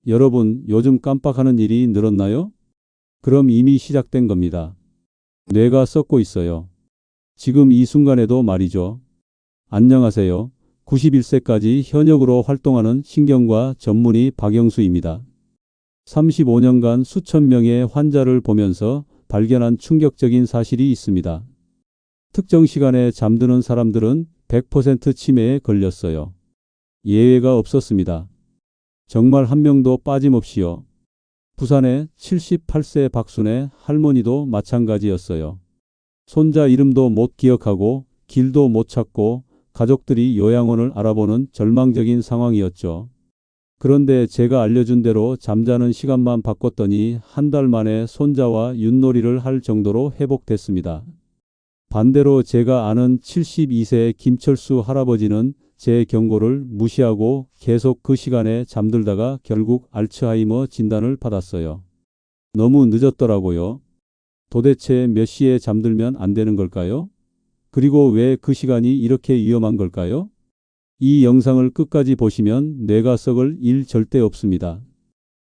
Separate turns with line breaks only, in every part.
여러분, 요즘 깜빡하는 일이 늘었나요? 그럼 이미 시작된 겁니다. 뇌가 썩고 있어요. 지금 이 순간에도 말이죠. 안녕하세요. 91세까지 현역으로 활동하는 신경과 전문의 박영수입니다. 35년간 수천 명의 환자를 보면서 발견한 충격적인 사실이 있습니다. 특정 시간에 잠드는 사람들은 100% 치매에 걸렸어요. 예외가 없었습니다. 정말 한 명도 빠짐없이요. 부산의 78세 박순의 할머니도 마찬가지였어요. 손자 이름도 못 기억하고 길도 못 찾고 가족들이 요양원을 알아보는 절망적인 상황이었죠. 그런데 제가 알려준 대로 잠자는 시간만 바꿨더니 한 달 만에 손자와 윷놀이를 할 정도로 회복됐습니다. 반대로 제가 아는 72세 김철수 할아버지는 제 경고를 무시하고 계속 그 시간에 잠들다가 결국 알츠하이머 진단을 받았어요. 너무 늦었더라고요. 도대체 몇 시에 잠들면 안 되는 걸까요? 그리고 왜 그 시간이 이렇게 위험한 걸까요? 이 영상을 끝까지 보시면 뇌가 썩을 일 절대 없습니다.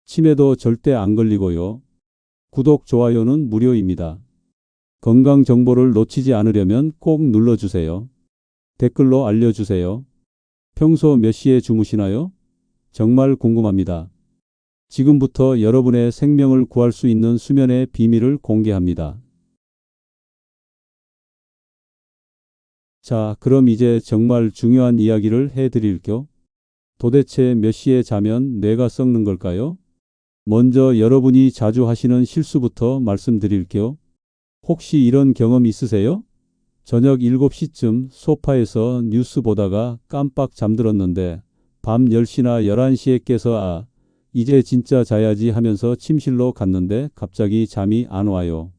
치매도 절대 안 걸리고요. 구독, 좋아요는 무료입니다. 건강 정보를 놓치지 않으려면 꼭 눌러주세요. 댓글로 알려주세요. 평소 몇 시에 주무시나요? 정말 궁금합니다. 지금부터 여러분의 생명을 구할 수 있는 수면의 비밀을 공개합니다. 자, 그럼 이제 정말 중요한 이야기를 해드릴게요. 도대체 몇 시에 자면 뇌가 썩는 걸까요? 먼저 여러분이 자주 하시는 실수부터 말씀드릴게요. 혹시 이런 경험 있으세요? 저녁 7시쯤 소파에서 뉴스 보다가 깜빡 잠들었는데 밤 10시나 11시에 깨서 이제 진짜 자야지 하면서 침실로 갔는데 갑자기 잠이 안 와요.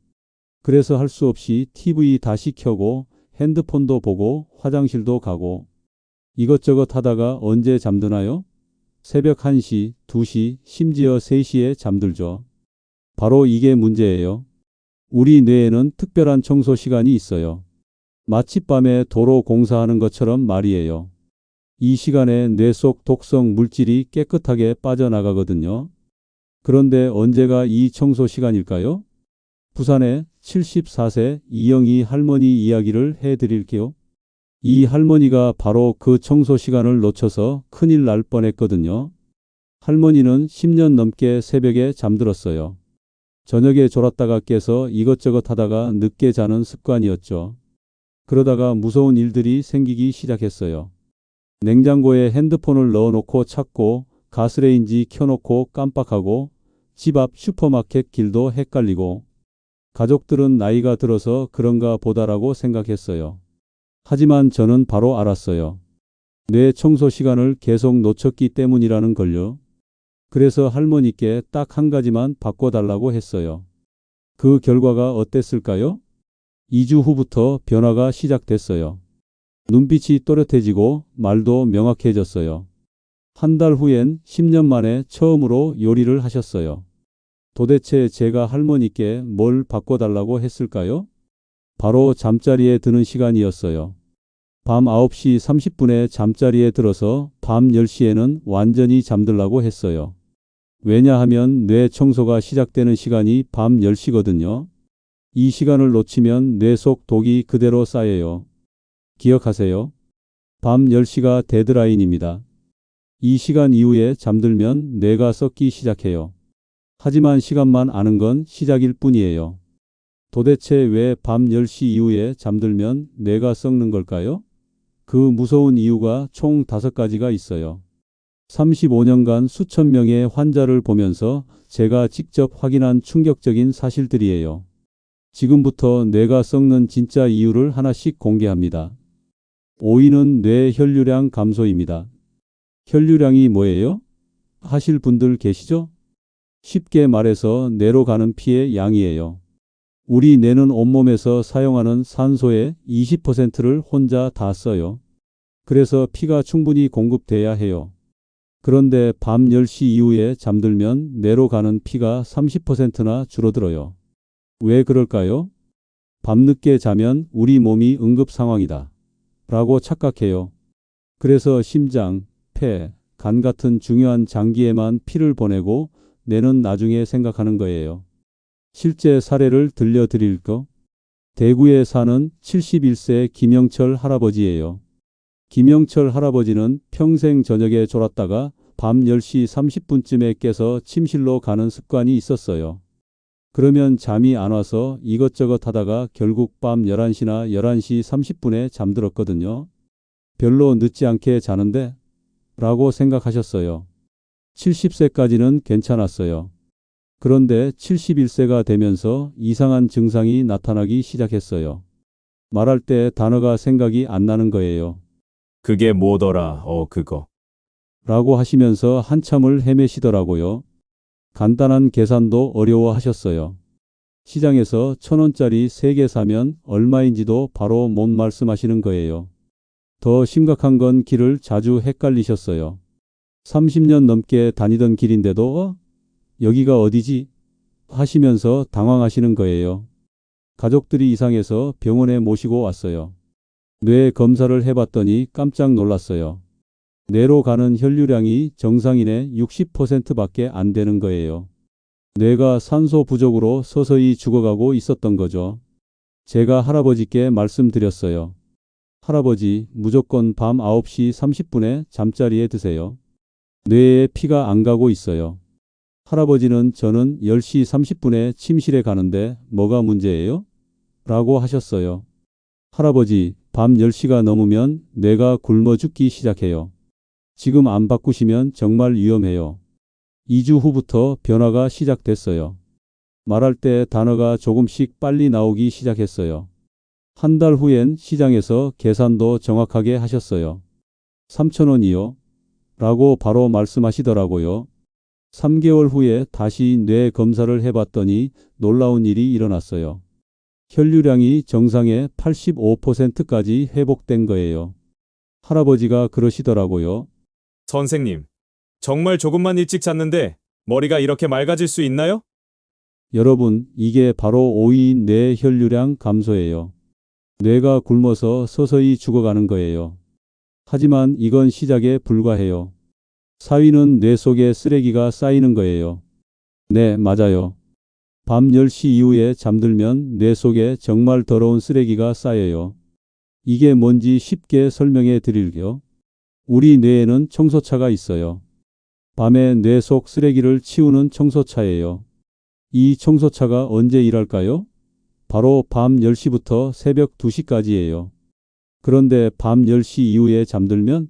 그래서 할 수 없이 TV 다시 켜고 핸드폰도 보고 화장실도 가고 이것저것 하다가 언제 잠드나요? 새벽 1시, 2시, 심지어 3시에 잠들죠. 바로 이게 문제예요. 우리 뇌에는 특별한 청소 시간이 있어요. 마치 밤에 도로 공사하는 것처럼 말이에요. 이 시간에 뇌 속 독성 물질이 깨끗하게 빠져나가거든요. 그런데 언제가 이 청소 시간일까요? 부산의 74세 이영희 할머니 이야기를 해드릴게요. 이 할머니가 바로 그 청소 시간을 놓쳐서 큰일 날 뻔했거든요. 할머니는 10년 넘게 새벽에 잠들었어요. 저녁에 졸았다가 깨서 이것저것 하다가 늦게 자는 습관이었죠. 그러다가 무서운 일들이 생기기 시작했어요. 냉장고에 핸드폰을 넣어놓고 찾고 가스레인지 켜놓고 깜빡하고 집 앞 슈퍼마켓 길도 헷갈리고 가족들은 나이가 들어서 그런가 보다라고 생각했어요. 하지만 저는 바로 알았어요. 뇌 청소 시간을 계속 놓쳤기 때문이라는 걸요. 그래서 할머니께 딱 한 가지만 바꿔달라고 했어요. 그 결과가 어땠을까요? 2주 후부터 변화가 시작됐어요. 눈빛이 또렷해지고 말도 명확해졌어요. 한 달 후엔 10년 만에 처음으로 요리를 하셨어요. 도대체 제가 할머니께 뭘 바꿔달라고 했을까요? 바로 잠자리에 드는 시간이었어요. 밤 9시 30분에 잠자리에 들어서 밤 10시에는 완전히 잠들라고 했어요. 왜냐하면 뇌 청소가 시작되는 시간이 밤 10시거든요. 이 시간을 놓치면 뇌 속 독이 그대로 쌓여요. 기억하세요. 밤 10시가 데드라인입니다. 이 시간 이후에 잠들면 뇌가 썩기 시작해요. 하지만 시간만 아는 건 시작일 뿐이에요. 도대체 왜 밤 10시 이후에 잠들면 뇌가 썩는 걸까요? 그 무서운 이유가 총 5가지가 있어요. 35년간 수천 명의 환자를 보면서 제가 직접 확인한 충격적인 사실들이에요. 지금부터 뇌가 썩는 진짜 이유를 하나씩 공개합니다. 5위는 뇌 혈류량 감소입니다. 혈류량이 뭐예요? 하실 분들 계시죠? 쉽게 말해서 뇌로 가는 피의 양이에요. 우리 뇌는 온몸에서 사용하는 산소의 20%를 혼자 다 써요. 그래서 피가 충분히 공급돼야 해요. 그런데 밤 10시 이후에 잠들면 뇌로 가는 피가 30%나 줄어들어요. 왜 그럴까요? 밤늦게 자면 우리 몸이 응급 상황이다 라고 착각해요. 그래서 심장, 폐, 간 같은 중요한 장기에만 피를 보내고 뇌는 나중에 생각하는 거예요. 실제 사례를 들려드릴까? 대구에 사는 71세 김영철 할아버지예요. 김영철 할아버지는 평생 저녁에 졸았다가 밤 10시 30분쯤에 깨서 침실로 가는 습관이 있었어요. 그러면 잠이 안 와서 이것저것 하다가 결국 밤 11시나 11시 30분에 잠들었거든요. 별로 늦지 않게 자는데? 라고 생각하셨어요. 70세까지는 괜찮았어요. 그런데 71세가 되면서 이상한 증상이 나타나기 시작했어요. 말할 때 단어가 생각이 안 나는 거예요.
그게 뭐더라, 그거.
라고 하시면서 한참을 헤매시더라고요. 간단한 계산도 어려워하셨어요. 시장에서 1,000원짜리 3개 사면 얼마인지도 바로 못 말씀하시는 거예요. 더 심각한 건 길을 자주 헷갈리셨어요. 30년 넘게 다니던 길인데도 여기가 어디지? 하시면서 당황하시는 거예요. 가족들이 이상해서 병원에 모시고 왔어요. 뇌 검사를 해봤더니 깜짝 놀랐어요. 뇌로 가는 혈류량이 정상인의 60%밖에 안 되는 거예요. 뇌가 산소 부족으로 서서히 죽어가고 있었던 거죠. 제가 할아버지께 말씀드렸어요. 할아버지, 무조건 밤 9시 30분에 잠자리에 드세요. 뇌에 피가 안 가고 있어요. 할아버지는 저는 10시 30분에 침실에 가는데 뭐가 문제예요? 라고 하셨어요. 할아버지, 밤 10시가 넘으면 뇌가 굶어 죽기 시작해요. 지금 안 바꾸시면 정말 위험해요. 2주 후부터 변화가 시작됐어요. 말할 때 단어가 조금씩 빨리 나오기 시작했어요. 한 달 후엔 시장에서 계산도 정확하게 하셨어요. 3,000원이요? 라고 바로 말씀하시더라고요. 3개월 후에 다시 뇌 검사를 해봤더니 놀라운 일이 일어났어요. 혈류량이 정상의 85%까지 회복된 거예요. 할아버지가 그러시더라고요.
선생님, 정말 조금만 일찍 잤는데 머리가 이렇게 맑아질 수 있나요?
여러분, 이게 바로 오이 뇌 혈류량 감소예요. 뇌가 굶어서 서서히 죽어가는 거예요. 하지만 이건 시작에 불과해요. 사위는 뇌 속에 쓰레기가 쌓이는 거예요. 네, 맞아요. 밤 10시 이후에 잠들면 뇌 속에 정말 더러운 쓰레기가 쌓여요. 이게 뭔지 쉽게 설명해 드릴게요. 우리 뇌에는 청소차가 있어요. 밤에 뇌 속 쓰레기를 치우는 청소차예요. 이 청소차가 언제 일할까요? 바로 밤 10시부터 새벽 2시까지예요. 그런데 밤 10시 이후에 잠들면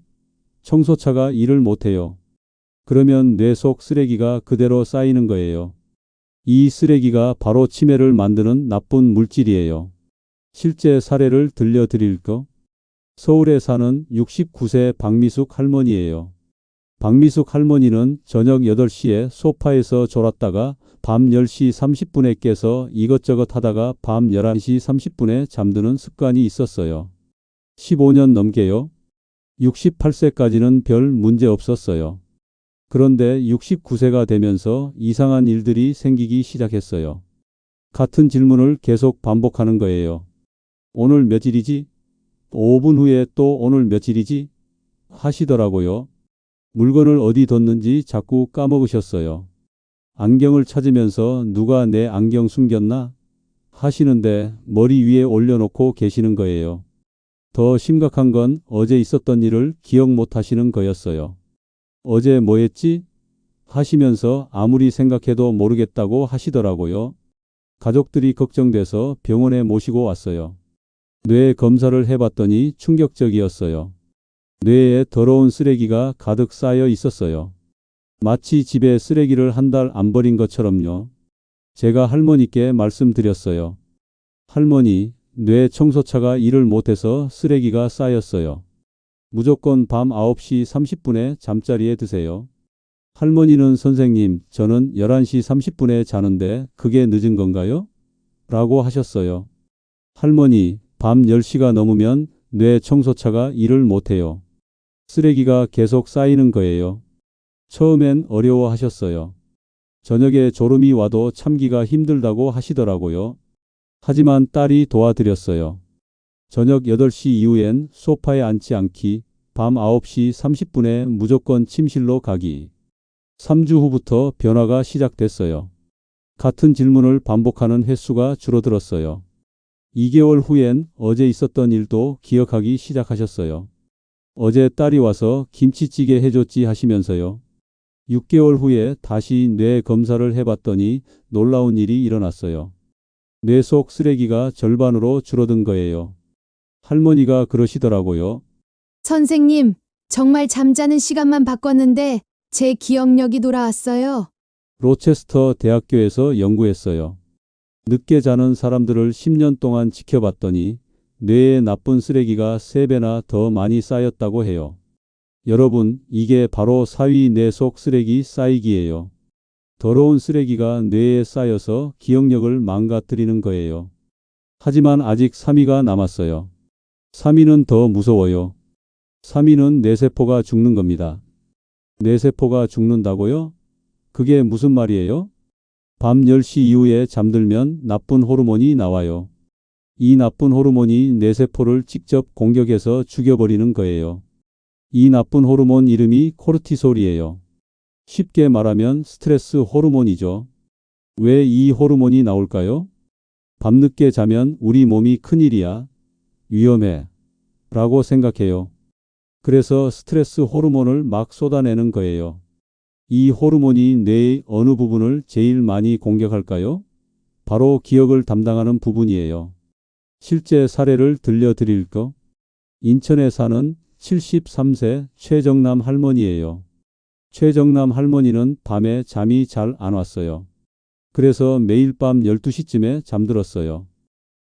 청소차가 일을 못해요. 그러면 뇌 속 쓰레기가 그대로 쌓이는 거예요. 이 쓰레기가 바로 치매를 만드는 나쁜 물질이에요. 실제 사례를 들려드릴까? 서울에 사는 69세 박미숙 할머니예요. 박미숙 할머니는 저녁 8시에 소파에서 졸았다가 밤 10시 30분에 깨서 이것저것 하다가 밤 11시 30분에 잠드는 습관이 있었어요. 15년 넘게요. 68세까지는 별 문제 없었어요. 그런데 69세가 되면서 이상한 일들이 생기기 시작했어요. 같은 질문을 계속 반복하는 거예요. 오늘 며칠이지? 5분 후에 또 오늘 며칠이지? 하시더라고요. 물건을 어디 뒀는지 자꾸 까먹으셨어요. 안경을 찾으면서 누가 내 안경 숨겼나? 하시는데 머리 위에 올려놓고 계시는 거예요. 더 심각한 건 어제 있었던 일을 기억 못 하시는 거였어요. 어제 뭐 했지? 하시면서 아무리 생각해도 모르겠다고 하시더라고요. 가족들이 걱정돼서 병원에 모시고 왔어요. 뇌 검사를 해봤더니 충격적이었어요. 뇌에 더러운 쓰레기가 가득 쌓여 있었어요. 마치 집에 쓰레기를 한 달 안 버린 것처럼요. 제가 할머니께 말씀드렸어요. 할머니, 뇌 청소차가 일을 못해서 쓰레기가 쌓였어요. 무조건 밤 9시 30분에 잠자리에 드세요. 할머니는 선생님, 저는 11시 30분에 자는데 그게 늦은 건가요? 라고 하셨어요. 할머니, 밤 10시가 넘으면 뇌 청소차가 일을 못해요. 쓰레기가 계속 쌓이는 거예요. 처음엔 어려워하셨어요. 저녁에 졸음이 와도 참기가 힘들다고 하시더라고요. 하지만 딸이 도와드렸어요. 저녁 8시 이후엔 소파에 앉지 않기, 밤 9시 30분에 무조건 침실로 가기. 3주 후부터 변화가 시작됐어요. 같은 질문을 반복하는 횟수가 줄어들었어요. 2개월 후엔 어제 있었던 일도 기억하기 시작하셨어요. 어제 딸이 와서 김치찌개 해줬지 하시면서요. 6개월 후에 다시 뇌 검사를 해봤더니 놀라운 일이 일어났어요. 뇌 속 쓰레기가 절반으로 줄어든 거예요. 할머니가 그러시더라고요.
선생님, 정말 잠자는 시간만 바꿨는데 제 기억력이 돌아왔어요.
로체스터 대학교에서 연구했어요. 늦게 자는 사람들을 10년 동안 지켜봤더니 뇌에 나쁜 쓰레기가 3배나 더 많이 쌓였다고 해요. 여러분, 이게 바로 사위 뇌 속 쓰레기 쌓이기예요. 더러운 쓰레기가 뇌에 쌓여서 기억력을 망가뜨리는 거예요. 하지만 아직 3위가 남았어요. 3위는 더 무서워요. 3위는 뇌세포가 죽는 겁니다. 뇌세포가 죽는다고요? 그게 무슨 말이에요? 밤 10시 이후에 잠들면 나쁜 호르몬이 나와요. 이 나쁜 호르몬이 뇌세포를 직접 공격해서 죽여버리는 거예요. 이 나쁜 호르몬 이름이 코르티솔이에요. 쉽게 말하면 스트레스 호르몬이죠. 왜 이 호르몬이 나올까요? 밤늦게 자면 우리 몸이 큰일이야. 위험해. 라고 생각해요. 그래서 스트레스 호르몬을 막 쏟아내는 거예요. 이 호르몬이 뇌의 어느 부분을 제일 많이 공격할까요? 바로 기억을 담당하는 부분이에요. 실제 사례를 들려드릴까? 인천에 사는 73세 최정남 할머니예요. 최정남 할머니는 밤에 잠이 잘 안 왔어요. 그래서 매일 밤 12시쯤에 잠들었어요.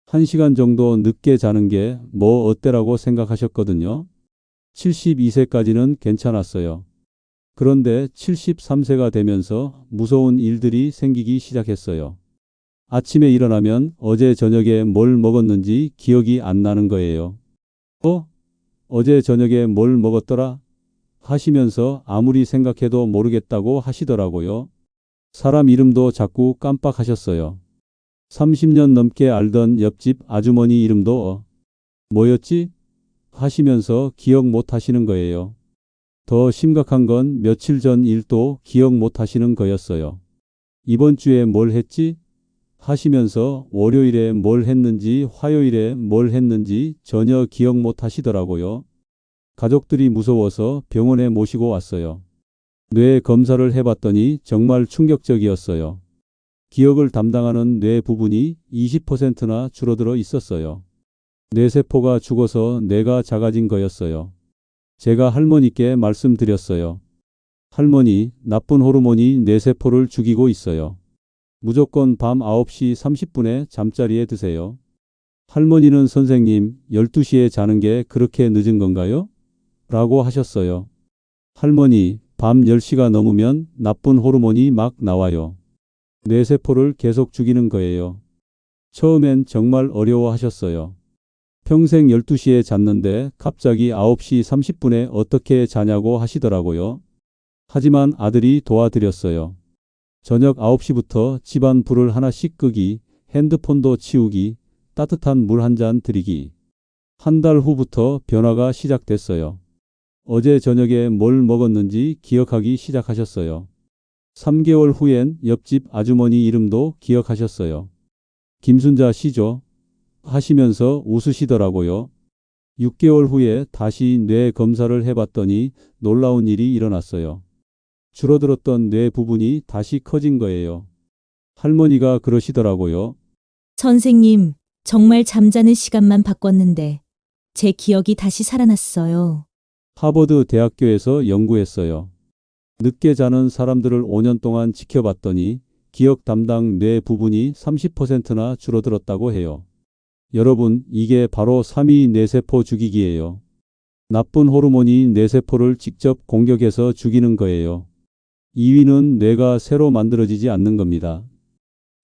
1시간 정도 늦게 자는 게 뭐 어때라고 생각하셨거든요. 72세까지는 괜찮았어요. 그런데 73세가 되면서 무서운 일들이 생기기 시작했어요. 아침에 일어나면 어제 저녁에 뭘 먹었는지 기억이 안 나는 거예요. 어제 저녁에 뭘 먹었더라? 하시면서 아무리 생각해도 모르겠다고 하시더라고요. 사람 이름도 자꾸 깜빡하셨어요. 30년 넘게 알던 옆집 아주머니 이름도 뭐였지? 하시면서 기억 못 하시는 거예요. 더 심각한 건 며칠 전 일도 기억 못 하시는 거였어요. 이번 주에 뭘 했지? 하시면서 월요일에 뭘 했는지 화요일에 뭘 했는지 전혀 기억 못 하시더라고요. 가족들이 무서워서 병원에 모시고 왔어요. 뇌 검사를 해봤더니 정말 충격적이었어요. 기억을 담당하는 뇌 부분이 20%나 줄어들어 있었어요. 뇌세포가 죽어서 뇌가 작아진 거였어요. 제가 할머니께 말씀드렸어요. 할머니, 나쁜 호르몬이 뇌세포를 죽이고 있어요. 무조건 밤 9시 30분에 잠자리에 드세요. 할머니는 선생님, 12시에 자는 게 그렇게 늦은 건가요? 라고 하셨어요. 할머니, 밤 10시가 넘으면 나쁜 호르몬이 막 나와요. 뇌세포를 계속 죽이는 거예요. 처음엔 정말 어려워하셨어요. 평생 12시에 잤는데 갑자기 9시 30분에 어떻게 자냐고 하시더라고요. 하지만 아들이 도와드렸어요. 저녁 9시부터 집안 불을 하나씩 끄기, 핸드폰도 치우기, 따뜻한 물 한 잔 드리기. 한 달 후부터 변화가 시작됐어요. 어제 저녁에 뭘 먹었는지 기억하기 시작하셨어요. 3개월 후엔 옆집 아주머니 이름도 기억하셨어요. 김순자 씨죠? 하시면서 웃으시더라고요. 6개월 후에 다시 뇌 검사를 해봤더니 놀라운 일이 일어났어요. 줄어들었던 뇌 부분이 다시 커진 거예요. 할머니가 그러시더라고요.
선생님, 정말 잠자는 시간만 바꿨는데 제 기억이 다시 살아났어요.
하버드 대학교에서 연구했어요. 늦게 자는 사람들을 5년 동안 지켜봤더니 기억 담당 뇌 부분이 30%나 줄어들었다고 해요. 여러분, 이게 바로 3위 뇌세포 죽이기예요. 나쁜 호르몬이 뇌세포를 직접 공격해서 죽이는 거예요. 2위는 뇌가 새로 만들어지지 않는 겁니다.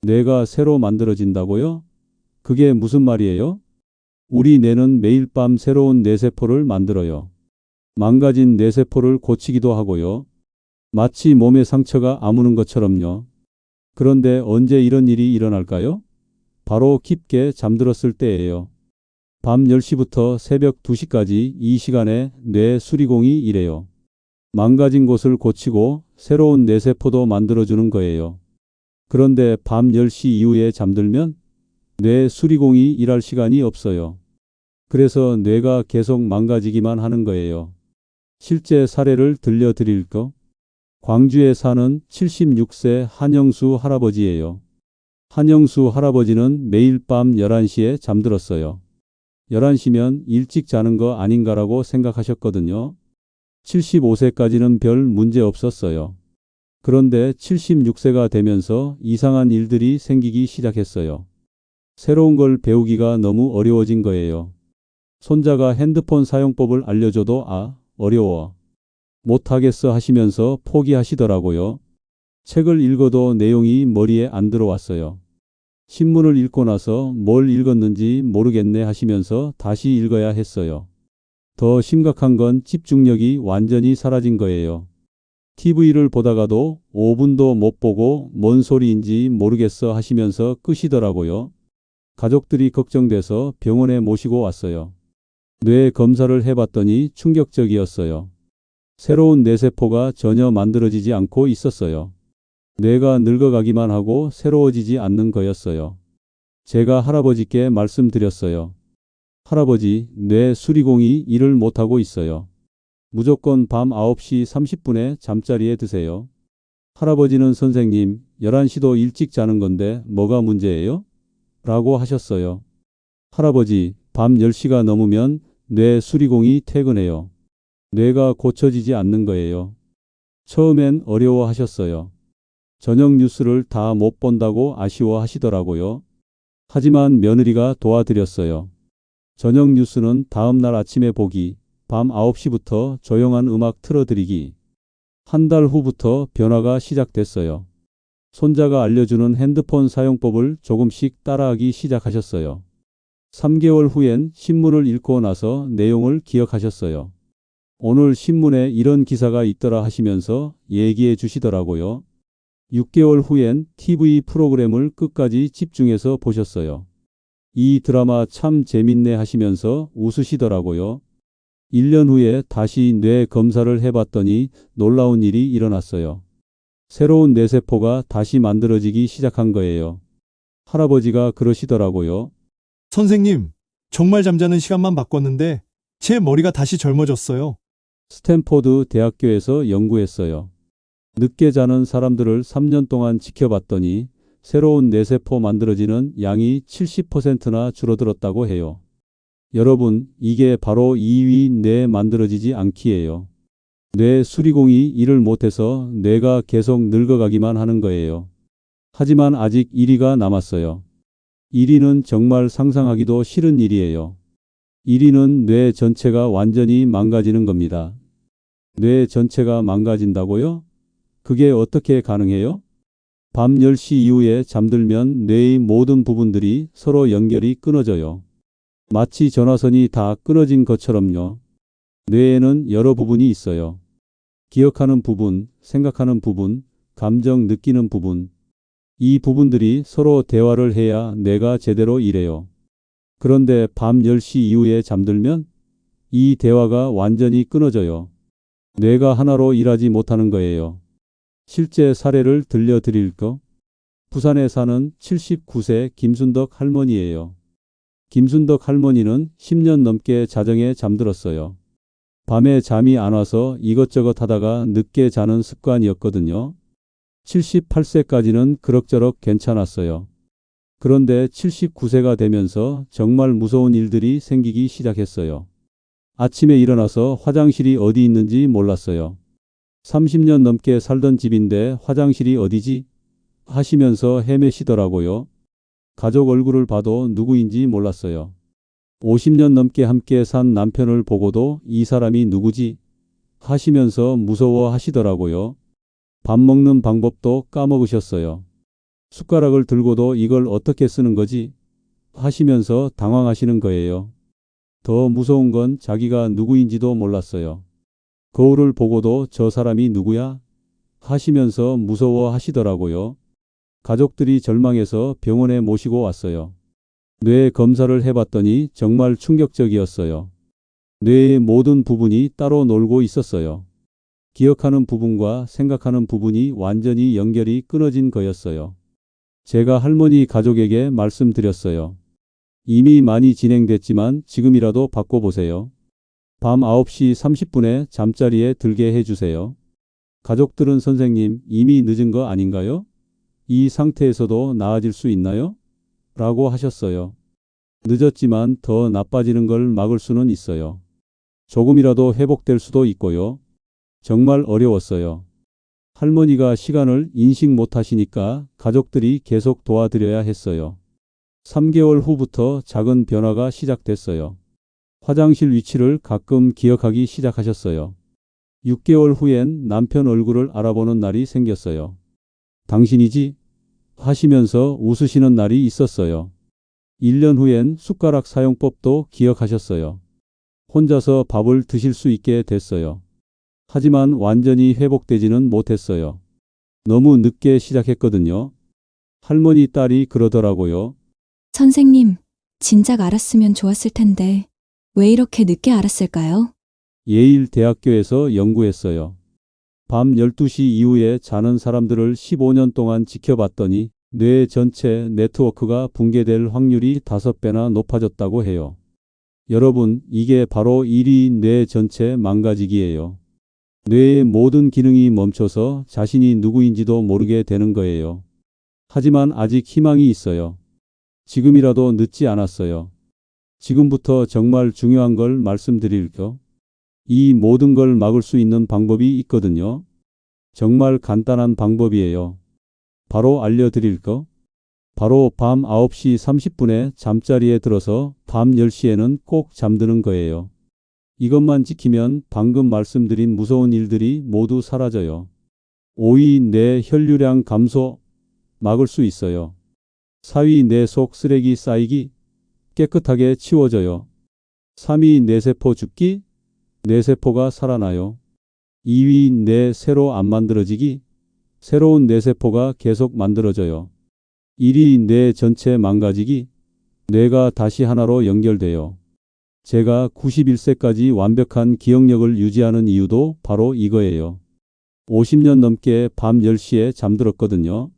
뇌가 새로 만들어진다고요? 그게 무슨 말이에요? 우리 뇌는 매일 밤 새로운 뇌세포를 만들어요. 망가진 뇌세포를 고치기도 하고요. 마치 몸의 상처가 아무는 것처럼요. 그런데 언제 이런 일이 일어날까요? 바로 깊게 잠들었을 때예요. 밤 10시부터 새벽 2시까지 이 시간에 뇌 수리공이 일해요. 망가진 곳을 고치고 새로운 뇌세포도 만들어주는 거예요. 그런데 밤 10시 이후에 잠들면 뇌 수리공이 일할 시간이 없어요. 그래서 뇌가 계속 망가지기만 하는 거예요. 실제 사례를 들려드릴까? 광주에 사는 76세 한영수 할아버지예요. 한영수 할아버지는 매일 밤 11시에 잠들었어요. 11시면 일찍 자는 거 아닌가라고 생각하셨거든요. 75세까지는 별 문제 없었어요. 그런데 76세가 되면서 이상한 일들이 생기기 시작했어요. 새로운 걸 배우기가 너무 어려워진 거예요. 손자가 핸드폰 사용법을 알려줘도 어려워. 못하겠어 하시면서 포기하시더라고요. 책을 읽어도 내용이 머리에 안 들어왔어요. 신문을 읽고 나서 뭘 읽었는지 모르겠네 하시면서 다시 읽어야 했어요. 더 심각한 건 집중력이 완전히 사라진 거예요. TV를 보다가도 5분도 못 보고 뭔 소리인지 모르겠어 하시면서 끄시더라고요. 가족들이 걱정돼서 병원에 모시고 왔어요. 뇌 검사를 해봤더니 충격적이었어요. 새로운 뇌세포가 전혀 만들어지지 않고 있었어요. 뇌가 늙어가기만 하고 새로워지지 않는 거였어요. 제가 할아버지께 말씀드렸어요. 할아버지, 뇌 수리공이 일을 못하고 있어요. 무조건 밤 9시 30분에 잠자리에 드세요. 할아버지는 선생님, 11시도 일찍 자는 건데 뭐가 문제예요? 라고 하셨어요. 할아버지, 밤 10시가 넘으면 뇌 수리공이 퇴근해요. 뇌가 고쳐지지 않는 거예요. 처음엔 어려워하셨어요. 저녁 뉴스를 다 못 본다고 아쉬워하시더라고요. 하지만 며느리가 도와드렸어요. 저녁 뉴스는 다음 날 아침에 보기, 밤 9시부터 조용한 음악 틀어드리기. 한 달 후부터 변화가 시작됐어요. 손자가 알려주는 핸드폰 사용법을 조금씩 따라하기 시작하셨어요. 3개월 후엔 신문을 읽고 나서 내용을 기억하셨어요. 오늘 신문에 이런 기사가 있더라 하시면서 얘기해 주시더라고요. 6개월 후엔 TV 프로그램을 끝까지 집중해서 보셨어요. 이 드라마 참 재밌네 하시면서 웃으시더라고요. 1년 후에 다시 뇌 검사를 해봤더니 놀라운 일이 일어났어요. 새로운 뇌세포가 다시 만들어지기 시작한 거예요. 할아버지가 그러시더라고요.
선생님, 정말 잠자는 시간만 바꿨는데 제 머리가 다시 젊어졌어요.
스탠포드 대학교에서 연구했어요. 늦게 자는 사람들을 3년 동안 지켜봤더니 새로운 뇌세포 만들어지는 양이 70%나 줄어들었다고 해요. 여러분, 이게 바로 2위 뇌 만들어지지 않기예요. 뇌 수리공이 일을 못해서 뇌가 계속 늙어가기만 하는 거예요. 하지만 아직 1위가 남았어요. 1위는 정말 상상하기도 싫은 일이에요. 1위는 뇌 전체가 완전히 망가지는 겁니다. 뇌 전체가 망가진다고요? 그게 어떻게 가능해요? 밤 10시 이후에 잠들면 뇌의 모든 부분들이 서로 연결이 끊어져요. 마치 전화선이 다 끊어진 것처럼요. 뇌에는 여러 부분이 있어요. 기억하는 부분, 생각하는 부분, 감정 느끼는 부분. 이 부분들이 서로 대화를 해야 뇌가 제대로 일해요. 그런데 밤 10시 이후에 잠들면 이 대화가 완전히 끊어져요. 뇌가 하나로 일하지 못하는 거예요. 실제 사례를 들려드릴까? 부산에 사는 79세 김순덕 할머니예요. 김순덕 할머니는 10년 넘게 자정에 잠들었어요. 밤에 잠이 안 와서 이것저것 하다가 늦게 자는 습관이었거든요. 78세까지는 그럭저럭 괜찮았어요. 그런데 79세가 되면서 정말 무서운 일들이 생기기 시작했어요. 아침에 일어나서 화장실이 어디 있는지 몰랐어요. 30년 넘게 살던 집인데 화장실이 어디지? 하시면서 헤매시더라고요. 가족 얼굴을 봐도 누구인지 몰랐어요. 50년 넘게 함께 산 남편을 보고도 이 사람이 누구지? 하시면서 무서워하시더라고요. 밥 먹는 방법도 까먹으셨어요. 숟가락을 들고도 이걸 어떻게 쓰는 거지? 하시면서 당황하시는 거예요. 더 무서운 건 자기가 누구인지도 몰랐어요. 거울을 보고도 저 사람이 누구야? 하시면서 무서워하시더라고요. 가족들이 절망해서 병원에 모시고 왔어요. 뇌 검사를 해봤더니 정말 충격적이었어요. 뇌의 모든 부분이 따로 놀고 있었어요. 기억하는 부분과 생각하는 부분이 완전히 연결이 끊어진 거였어요. 제가 할머니 가족에게 말씀드렸어요. 이미 많이 진행됐지만 지금이라도 바꿔보세요. 밤 9시 30분에 잠자리에 들게 해주세요. 가족들은 선생님, 이미 늦은 거 아닌가요? 이 상태에서도 나아질 수 있나요? 라고 하셨어요. 늦었지만 더 나빠지는 걸 막을 수는 있어요. 조금이라도 회복될 수도 있고요. 정말 어려웠어요. 할머니가 시간을 인식 못 하시니까 가족들이 계속 도와드려야 했어요. 3개월 후부터 작은 변화가 시작됐어요. 화장실 위치를 가끔 기억하기 시작하셨어요. 6개월 후엔 남편 얼굴을 알아보는 날이 생겼어요. 당신이지? 하시면서 웃으시는 날이 있었어요. 1년 후엔 숟가락 사용법도 기억하셨어요. 혼자서 밥을 드실 수 있게 됐어요. 하지만 완전히 회복되지는 못했어요. 너무 늦게 시작했거든요. 할머니 딸이 그러더라고요.
선생님, 진작 알았으면 좋았을 텐데 왜 이렇게 늦게 알았을까요?
예일 대학교에서 연구했어요. 밤 12시 이후에 자는 사람들을 15년 동안 지켜봤더니 뇌 전체 네트워크가 붕괴될 확률이 5배나 높아졌다고 해요. 여러분, 이게 바로 1위 뇌 전체 망가지기예요. 뇌의 모든 기능이 멈춰서 자신이 누구인지도 모르게 되는 거예요. 하지만 아직 희망이 있어요. 지금이라도 늦지 않았어요. 지금부터 정말 중요한 걸 말씀드릴게요. 이 모든 걸 막을 수 있는 방법이 있거든요. 정말 간단한 방법이에요. 바로 알려드릴게요. 바로 밤 9시 30분에 잠자리에 들어서 밤 10시에는 꼭 잠드는 거예요. 이것만 지키면 방금 말씀드린 무서운 일들이 모두 사라져요. 5위 뇌 혈류량 감소 막을 수 있어요. 4위 뇌 속 쓰레기 쌓이기 깨끗하게 치워져요. 3위 뇌세포 죽기 뇌세포가 살아나요. 2위 뇌 새로 안 만들어지기 새로운 뇌세포가 계속 만들어져요. 1위 뇌 전체 망가지기 뇌가 다시 하나로 연결돼요. 제가 91세까지 완벽한 기억력을 유지하는 이유도 바로 이거예요. 50년 넘게 밤 10시에 잠들었거든요.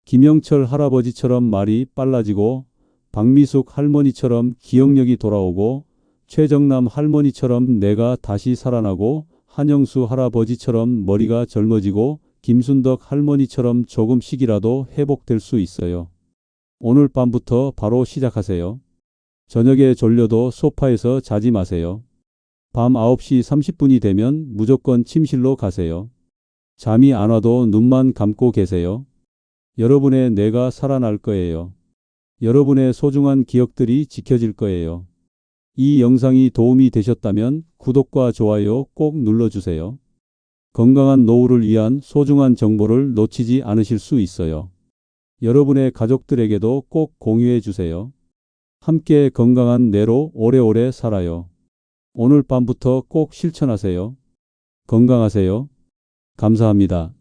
김영철 할아버지처럼 말이 빨라지고 박미숙 할머니처럼 기억력이 돌아오고 최정남 할머니처럼 뇌가 다시 살아나고 한영수 할아버지처럼 머리가 젊어지고 김순덕 할머니처럼 조금씩이라도 회복될 수 있어요. 오늘 밤부터 바로 시작하세요. 저녁에 졸려도 소파에서 자지 마세요. 밤 9시 30분이 되면 무조건 침실로 가세요. 잠이 안 와도 눈만 감고 계세요. 여러분의 뇌가 살아날 거예요. 여러분의 소중한 기억들이 지켜질 거예요. 이 영상이 도움이 되셨다면 구독과 좋아요 꼭 눌러주세요. 건강한 노후를 위한 소중한 정보를 놓치지 않으실 수 있어요. 여러분의 가족들에게도 꼭 공유해 주세요. 함께 건강한 뇌로 오래오래 살아요. 오늘 밤부터 꼭 실천하세요. 건강하세요. 감사합니다.